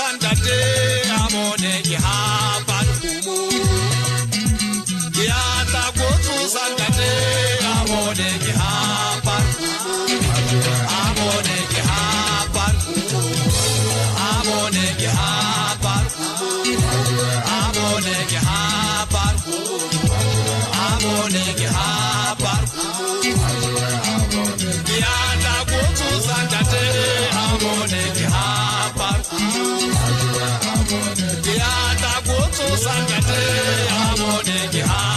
sandate amone gihaban kumu yata gotu sandate amone gihaban kumu amone gihaban kumu amone gihaban kumu amone gihaban kumu amone gihaban kumu yata gotu sandate amone gihaban kumu yata gotu sandate amone gihaban